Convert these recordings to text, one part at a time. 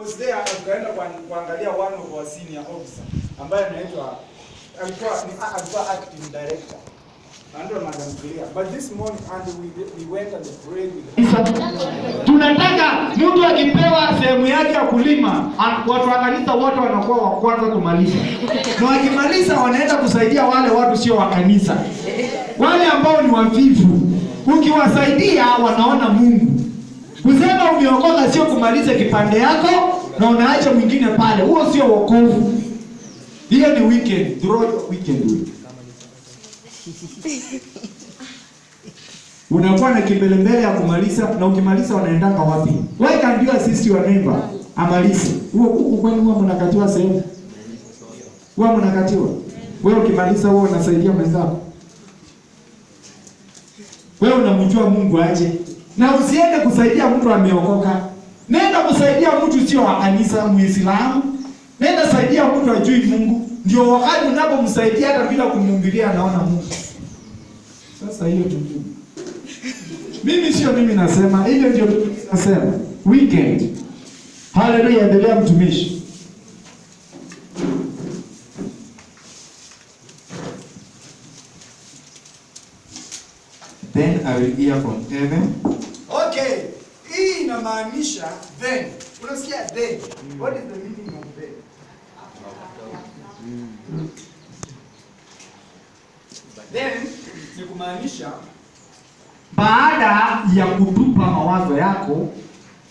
was there tukaenda kuangalia one of our senior officer ambaye anaitwa alikuwa acting director. Ndio Madam Clear. But this morning and we went and prayed with. Tunataka mtu akipewa sehemu yake ya kulima, watu wa kanisa wote wanakuwa wa kwanza kumaliza. Na wakimaliza wanaenda kusaidia wale watu sio wa kanisa. Wale ambao ni wavivu. Ukiwasaidia wanaona Mungu. Kusema umeokoka sio kumaliza kipande yako na unaacha mwingine pale. Huo sio wokovu. Hiyo ni weekend, through weekend week. Unakuwa na kimbelembele ya kumaliza na ukimaliza wanaendanga wapi? Why can't you assist your neighbor amalize? Huo kwani huwa mnakatiwa sehemu? Huwa mnakatiwa. Wewe ukimaliza huo unasaidia mwenzako. Wewe unamjua Mungu aje? Na usiende kusaidia mtu ameokoka. Nenda kusaidia mtu sio wa kanisa Muislamu. Nenda saidia mtu ajui Mungu. Ndio wakati unapomsaidia hata bila kumhubiri anaona Mungu. Sasa hiyo tu. Mimi nasema, hiyo ndio nasema. Weekend. Hallelujah, endelea mtumishi. Then I will hear from heaven. Okay. Hii inamaanisha then. Unasikia then? What is the meaning of then? Then ni kumaanisha baada ya kutupa mawazo yako,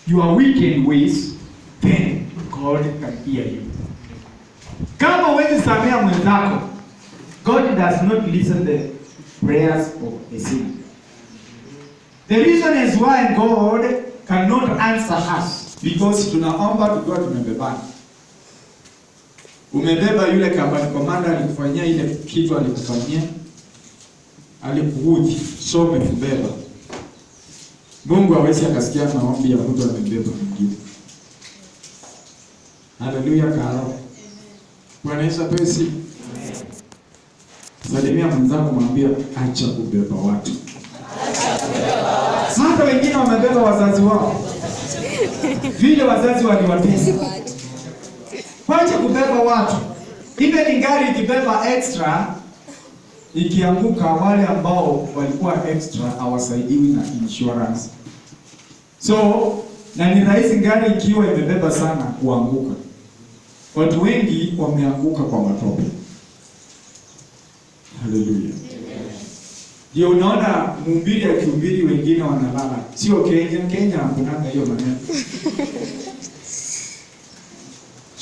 your wicked ways, then God can hear you. Kama wewe samea mwenzako, God does not listen the prayers of a sinner. The reason is why God cannot answer us, because tunaomba tukiwa tumebebana. Umebeba yule company commander alikufanyia ile kitu alikufanyia, alikuudhi, so umebeba. Mungu hawezi akasikia maombi ya mtu amebeba mwingine. Hallelujah, karo. Bwana Yesu apesi. Salimia mwenzako, mwambie acha kubeba watu. Hata wengine wamebeba wazazi wao. Vile wazazi waliwatesa. Wacha kubeba watu. Ile ni gari ikibeba extra, ikianguka wale ambao walikuwa extra hawasaidiwi na insurance. So, na ni rahisi gari ikiwa imebeba sana kuanguka. Watu wengi wameanguka kwa matope. Hallelujah. Ndio unaona mhubiri akihubiri wengine wanalala. Sio Kenya hakunanga hiyo maneno.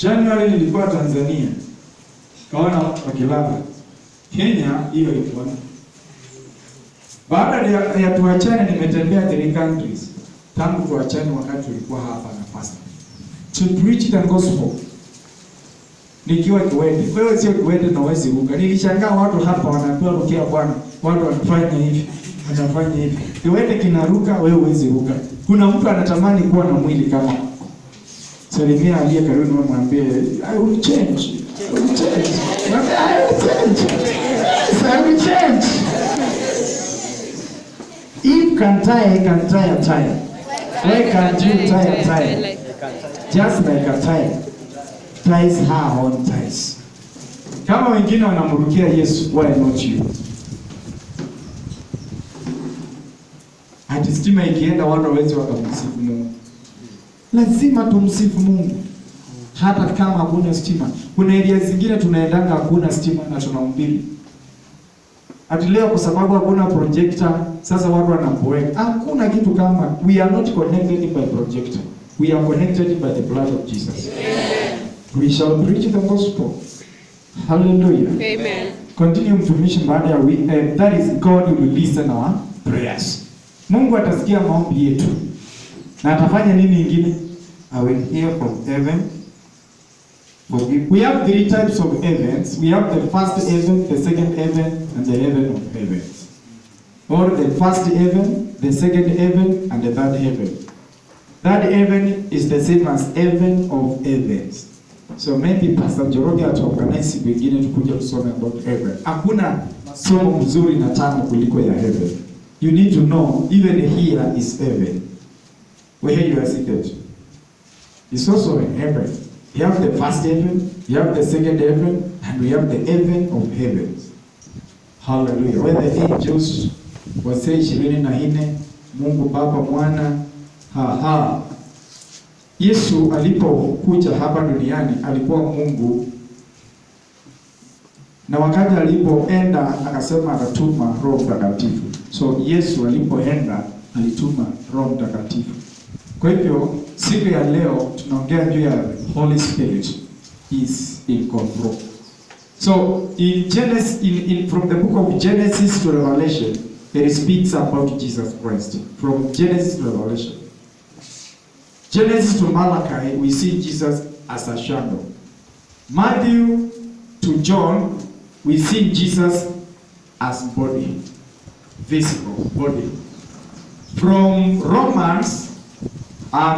January nilikuwa Tanzania. Kaona wakilala. Kenya hiyo ilikuwa. Baada ya tuachane nimetembea 3 countries. Tangu tuachane wakati tulikuwa hapa na pastor. To preach the gospel. Nikiwa Kiwete. Wewe sio Kiwete na wewe ruka. Nilishangaa watu hapa wanapewa rukia Bwana. Watu wanafanya hivi. Wanafanya hivi. Kiwete kinaruka, wewe huwezi ruka. Kuna mtu anatamani kuwa na mwili kama. Salimia aliye karibu na mwambie, I will change. I will change. I will change. I will change. If can tie a tie. Why can't you tie a tie? Just like a tie. Ties her own ties. Kama wengine wanamrukia Yesu, why not you? Hadi stima ikienda watu hawezi wakamsifu Mungu. Lazima tumsifu Mungu. Hata kama hakuna stima. Kuna area zingine tunaendanga hakuna stima na tunahubiri. Hadi leo kwa sababu hakuna projector, sasa watu wanapoeka. Hakuna kitu kama, we are not connected by projector. We are connected by the blood of Jesus. Amen. We shall preach the gospel. Hallelujah. Amen. Continue mtumishi baada ya that is God will listen our prayers. Mungu atasikia maombi yetu. Na atafanya nini ingine? I will hear from heaven. We have 3 types of heavens. We have the first heaven, the second heaven, and the heaven of heavens. Or the first heaven, the second heaven, and the third heaven. That heaven is the same as heaven of heavens. So maybe Pastor Joroge ataorganize siku nyingine tukuje kusoma about heaven. Hakuna somo mzuri na tamu kuliko ya heaven. You need to know even here is heaven. Where you are seated. It's also a heaven. You have the first heaven, you have the second heaven, and we have the heaven of heavens. Hallelujah. Where the angels wazee 24, Mungu Baba, Mwana, Yesu alipokuja hapa duniani alikuwa Mungu, na wakati alipoenda akasema atatuma Roho Mtakatifu. So Yesu alipoenda alituma Roho Mtakatifu. Kwa hivyo siku ya leo tunaongea juu ya Holy Spirit is in control. So in Genesis, from the book of Genesis to Revelation, it speaks about Jesus Christ. From Genesis to Revelation. Genesis to Malachi, we see Jesus as a shadow. Matthew to John, we see Jesus as body, physical body. From Romans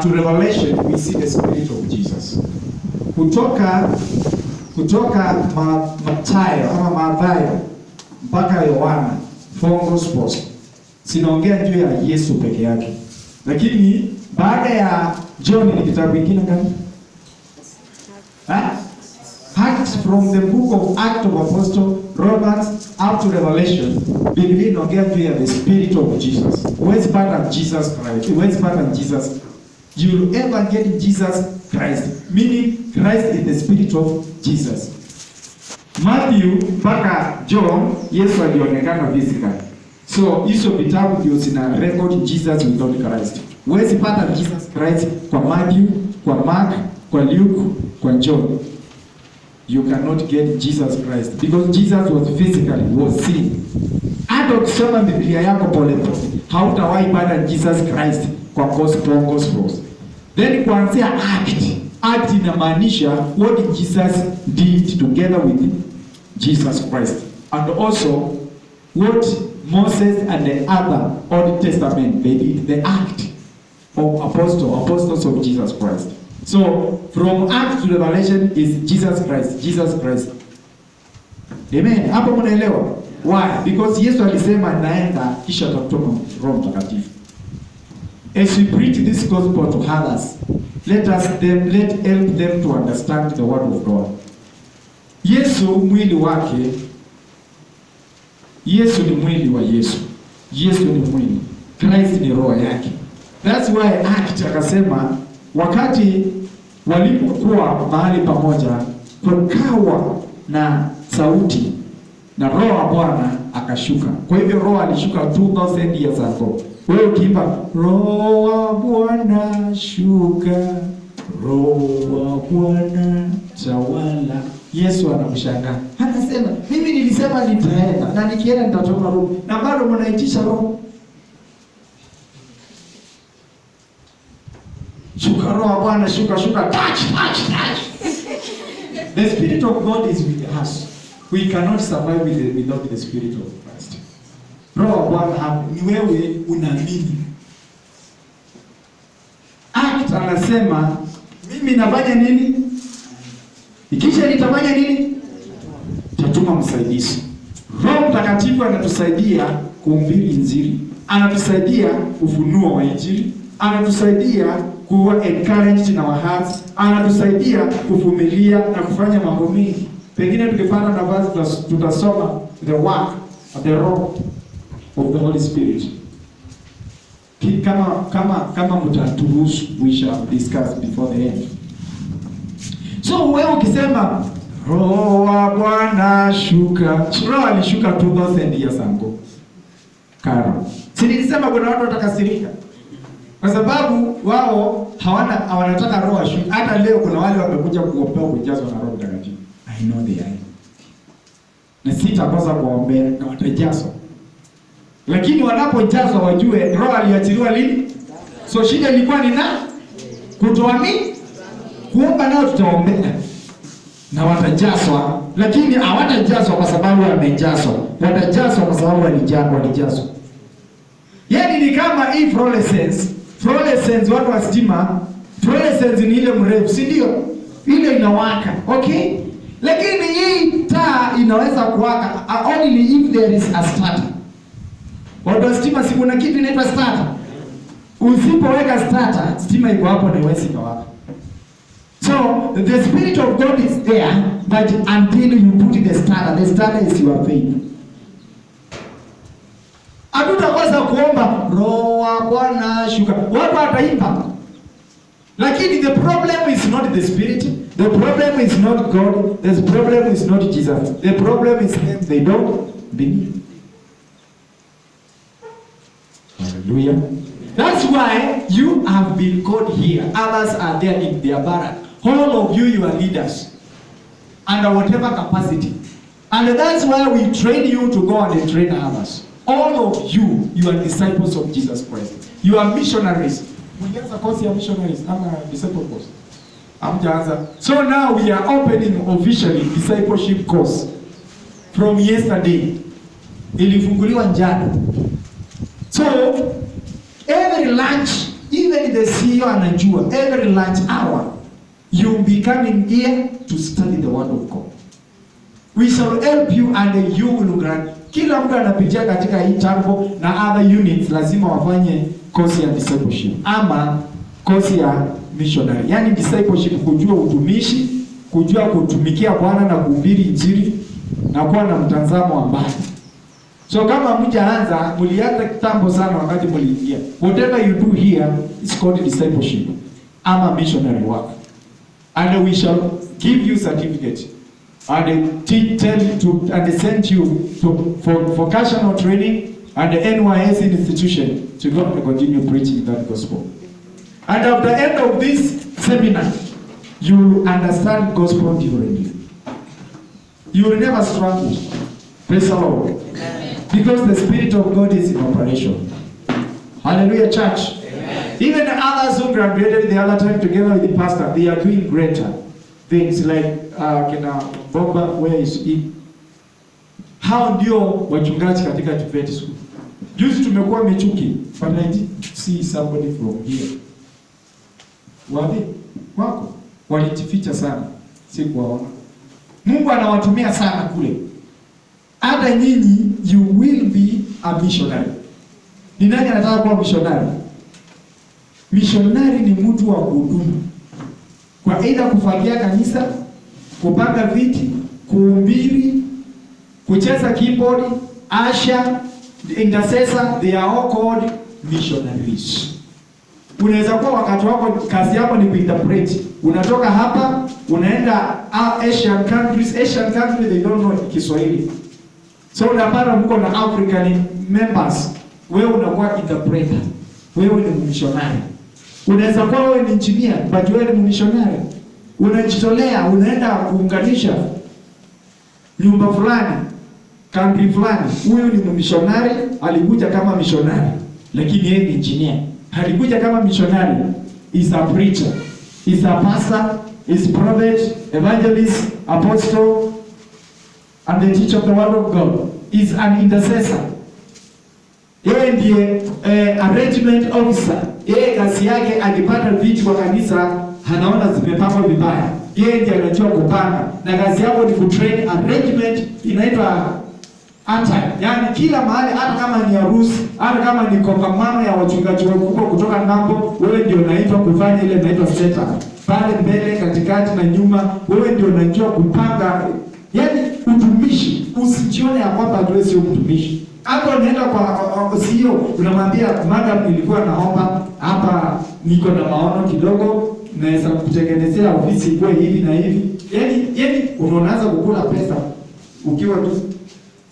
to Revelation, we see the Spirit of Jesus. Kutoka Mathayo ama Mathayo mpaka Yohana, four Gospels sinaongea juu ya Yesu peke yake. Lakini baada ya John ni kitabu kingine gani? Acts, from the book of Acts of Apostles, Romans up to Revelation, Biblia inaongea juu ya the Spirit of Jesus. Where's part of Jesus Christ? Where's part of Jesus? You'll ever get Jesus Christ, meaning Christ is the Spirit of Jesus. Matthew mpaka John, Yesu alionekana physically. So hizo vitabu ndio zina record Jesus without Christ. Huwezi pata Jesus Christ kwa Matthew, kwa Mark, kwa Luke, kwa John. You cannot get Jesus Christ because Jesus was physically, was seen. Hata ukisoma Biblia yako pole pole, hautawahi pata Jesus Christ kwa Gospels. Then kuanzia Act inamaanisha what Jesus did together with Jesus Christ. And also what Moses and the other Old Testament they did, the act of apostles of Jesus Christ. So from Acts to Revelation is Jesus Christ. Amen. Hapo mnaelewa? Why? Because Yesu alisema naenda kisha atatuma Roho Mtakatifu. As we preach this gospel to others, let help them to understand the word of God. Yesu mwili wake, Yesu ni mwili wa Yesu. Yesu ni mwili. Christ ni roho yake. That's why Act akasema wakati walipokuwa mahali pamoja kukawa na sauti na roho wa Bwana akashuka. Kwa hivyo roho alishuka 2000 years ago. Wewe ukiimba roho wa Bwana shuka, roho wa Bwana tawala, Yesu anamshangaa. Anasema mimi nilisema nitaenda na nikienda nitatoka roho na bado mnaitisha roho. Shuka roho wa Bwana shuka, touch. The Spirit of God is with us. We cannot survive without the Spirit of Christ. Roho wa Bwana ni wewe unaamini. Act anasema mimi nafanya nini? Ikisha nitafanya nini? Tatuma msaidizi. Roho Mtakatifu anatusaidia kuhubiri Injili. Anatusaidia ufunuo wa Injili. Anatusaidia kuwa encouraged na hearts. Anatusaidia kuvumilia na kufanya mambo mengi. Pengine tukipata nafasi tutasoma the work of the Roho of the Holy Spirit. Kama mtaturuhusu, we shall discuss before the end. So wewe ukisema roho wa Bwana shuka, roho alishuka 2000 years ago. Karo. Si nilisema kuna watu watakasirika. Kwa sababu wao hawanataka roho ashuke. Hata leo kuna wale wamekuja kuombea kujazwa na Roho Mtakatifu. I know they are. Na sitakosa kuombea na watajazwa. Lakini wanapojazwa wajue roho aliachiliwa lini? So shida ilikuwa ni kutoamini. Kuomba nao tutaombea na watajazwa, lakini hawatajazwa kwa sababu wamejazwa. Watajazwa kwa sababu walijazwa. Yaani ni kama hii fluorescence watu wa stima, fluorescence ni ile mrefu, si ndio? Ile inawaka, okay? Lakini hii taa inaweza kuwaka only if there is a starter. Watu wa stima si kuna kitu inaitwa starter. Usipoweka starter, stima iko hapo na iwezi kawaka. the Spirit of God is there, but until you put the starter is your faith. Hatutakosa kuomba Roho wa Bwana shuka. Watu wataimba. Lakini the problem is not the Spirit. The problem is not God. The problem is not Jesus. The problem is them. They don't believe. Hallelujah. That's why you have been called here. Others are there in their barrack. All of you are leaders. Under whatever capacity. And that's why we train you to go and train others. All of you are disciples of Jesus Christ. You are missionaries. Mlianza course ya missionaries ama disciple course? Amjaanza. So now we are opening officially discipleship course from yesterday. Ilifunguliwa jana. So every lunch, even the CEO anajua, every lunch hour you'll be coming here to study the word of God. We shall help you and you will grant. Kila mtu anapitia katika hii chambo na other units lazima wafanye course ya discipleship ama course ya missionary. Yaani discipleship, kujua utumishi, kujua kutumikia Bwana na kuhubiri injili na kuwa na mtazamo wa mbali. So kama mjaanza, mlianza kitambo sana wakati mliingia. Whatever you do here is called discipleship ama missionary work. And we shall give you certificate. And tell you to and send you to for vocational training and the NYS institution to go and continue preaching that gospel. And at the end of this seminar, you will understand gospel differently. You will never struggle. Praise the Lord. Amen. Because the Spirit of God is in operation. Hallelujah, church. Amen. Even the others who graduated the other time together with the pastor, they are doing greater things like kina Bomba, where is he? Hao ndio wachungaji katika TVET school. Juzi tumekuwa Michuki, but I did see somebody from here. Wapi? Wako? Walijificha sana. Si kuwaona. Mungu anawatumia sana kule. Hata nyinyi you will be a missionary. Ni nani anataka kuwa missionary? Missionary ni mtu wa kuhudumu. Kwa aidha kufagia kanisa, kupanga viti, kuhubiri, kucheza keyboard, usher, intercessor, they are all called missionaries. Unaweza kuwa wakati wako kazi yako ni kuinterpret. Unatoka hapa, unaenda Asian countries they don't know Kiswahili. So unapata mko na African members, wewe unakuwa interpreter. Wewe ni missionary. Unaweza kuwa wewe ni engineer, but wewe ni missionary. Unajitolea, unaenda kuunganisha nyumba fulani, country fulani. Huyu ni missionary, alikuja kama missionary, lakini yeye ni engineer. Alikuja kama missionary, is a preacher, is a pastor, is prophet, evangelist, apostle, and the teacher of the word of God. Is an intercessor. Yeye ndiye arrangement officer. Yeye kazi yake akipata vitu kwa kanisa anaona zimepangwa vibaya. Yeye ndiye anajua kupanga. Na kazi yako ni kutrain arrangement, inaitwa ata. Yaani kila mahali, hata kama ni harusi, hata kama ni kongamano ya wachungaji wakubwa kutoka ngambo, wewe ndio unaitwa kufanya ile inaitwa setup. Pale mbele, katikati na nyuma, wewe ndio unajua kupanga. Yaani utumishi, usijione ya kwamba wewe sio mtumishi. Hapo unaenda kwa CEO, unamwambia madam, nilikuwa naomba hapa, niko na maono kidogo, naweza kutengenezea ofisi kwa hivi na hivi. Yaani unaanza kukula pesa ukiwa tu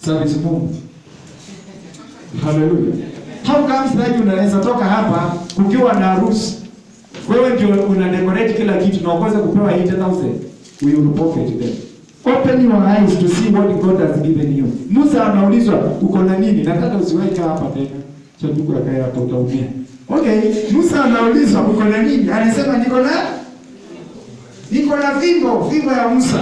service Mungu. Hallelujah. How comes that unaweza toka hapa ukiwa na harusi, wewe ndio una decorate kila kitu na uanze kupewa 80,000, we will pocket them. Open your eyes to see what God has given you. Musa anaulizwa uko na nini? Nataka usiweke hapa tena. Chanduku akae hapa utaumia. Okay, Musa anaulizwa uko na nini? Anasema niko na fimbo ya Musa.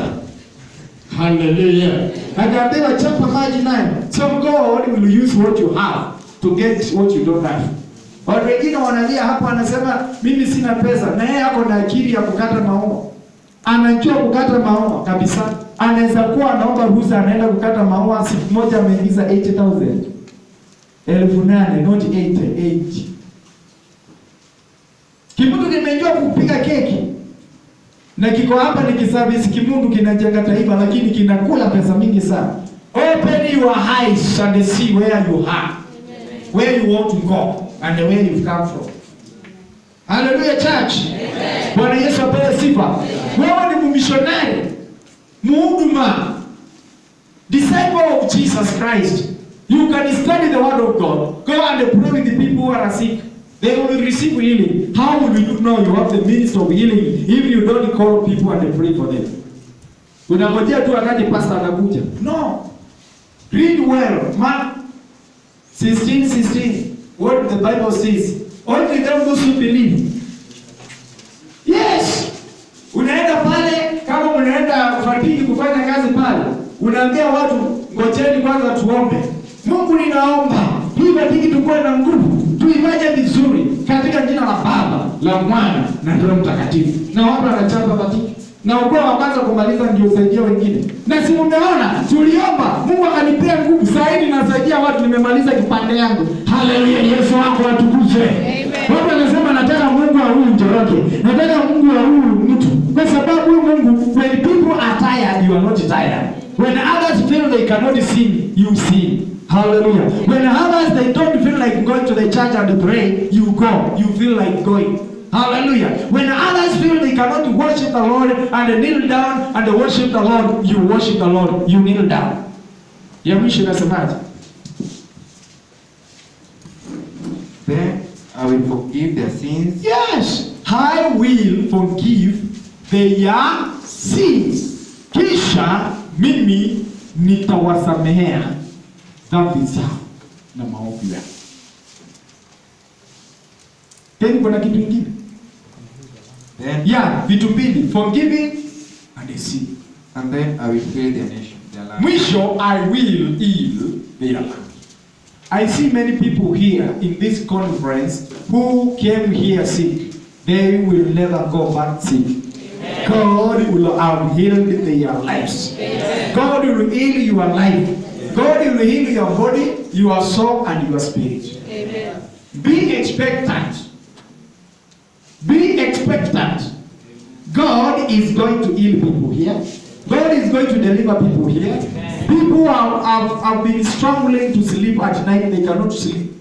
Hallelujah. Akaambiwa chapa maji nayo. So God will use what you have to get what you don't have. Watu wengine wanalia hapa, anasema mimi sina pesa, na yeye ako na akili ya kukata maua. Anajua kukata maua kabisa. Anaweza kuwa anaomba ruhusa, anaenda kukata maua, siku moja ameingiza 80,000. 8,000, not 80. Kimutu kimejua kupiga keki. na kiko hapa ni kiservice kimundu kinajenga taifa, lakini kinakula pesa mingi sana. Open your eyes and see where you are, where you want to go and where you've come from. Hallelujah church. Bwana Yesu apewe sifa. Wewe ni mmissionary, muhuduma, disciple of Jesus Christ. You can study the word of God. Go and pray with the people who are sick. They will receive healing. How will you know you have the means of healing if you don't call people and pray for them? Unangojea tu akaje pastor anakuja. No. Read well. Mark 16:16. What the Bible says. Only them those who believe. Yes. Unaenda pale kama unaenda fatiki kufanya kazi pale. Unaambia watu ngojeni kwanza tuombe. Mungu ninaomba. Hii fatiki tukue na nguvu. Tuimaje vizuri katika jina la Baba, la Mwana na Roho Mtakatifu. Na watu wanachapa fatiki. Na ukoo wa kwanza kumaliza ndio usaidia wengine. Na si umeona tuliomba Mungu akanipea nguvu zaidi na saidia watu nimemaliza kipande yangu. Haleluya, Yesu wako atukuzwe. Watu wanasema nataka Mungu wa huyu njoroke. Nataka Mungu wa huyu mtu. Kwa sababu Mungu, when people are tired, you are not tired. When others feel they cannot sing, you sing. Hallelujah. When others they don't feel like going to the church and pray, you go. You feel like going. Hallelujah. When others feel they cannot worship the Lord and kneel down and worship the Lord, you worship the Lord, you kneel down. Ya mwisho nasemaje? Then I will forgive their sins. Yes, I will forgive their sins. Kisha mimi nitawasamehea dhambi zao na maovu yao. Tena kuna kitu kingine. Yeah, vitu mbili, forgiving and a sin. And then I will heal their nation, their land. Mwisho, I will heal their land. I see many people here in this conference who came here sick. They will never go back sick. Amen. God will have healed their lives. Amen. God will heal your life. Amen. God will heal your body, your soul, and your spirit. Amen. Be expectant. Be expectant. God is going to heal people here. God is going to deliver people here. People have been struggling to sleep at night. They cannot sleep.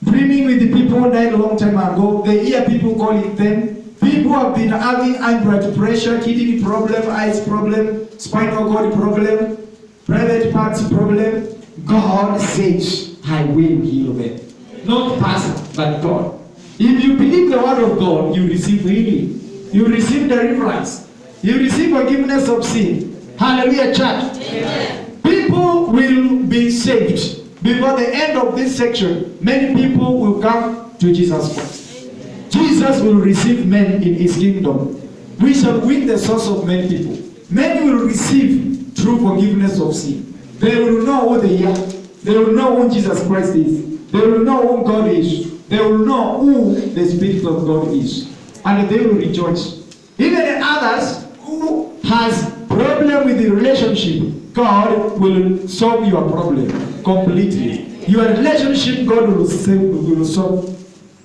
Dreaming with the people died a long time ago. They hear people calling them. People have been having high blood pressure, kidney problem, eyes problem, spinal cord problem, private parts problem. God says, I will heal them. Not pastor, but God. If you believe the word of God, you receive healing. You receive deliverance. You receive forgiveness of sin. Hallelujah, church. Amen. People will be saved. Before the end of this section, many people will come to Jesus Christ. Amen. Jesus will receive men in his kingdom. We shall win the souls of many people. Many will receive true forgiveness of sin. They will know who they are. They will know who Jesus Christ is. They will know who God is. They will know who the Spirit of God is. And they will rejoice. Even others who has problem with the relationship, God will solve your problem completely. Your relationship, God will solve.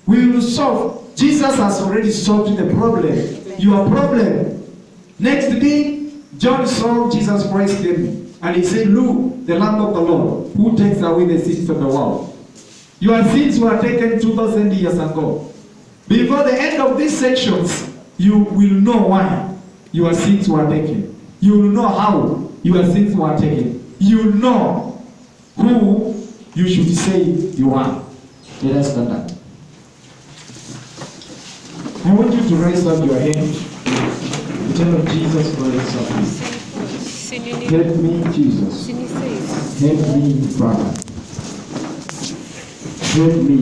We will solve. Jesus has already solved the problem. Your problem. Next day, John saw Jesus Christ came, and he said, "Look, the Lamb of the Lord, who takes away the sins of the world." Your sins were taken 2,000 years ago. Before the end of these sections, you will know why your sins were taken. You will know how your sins were taken. You will know who you should say you are. Let us stand up. I want you to raise up your hand. Tell Jesus Christ, help me, Jesus. Help me, Father. Help me.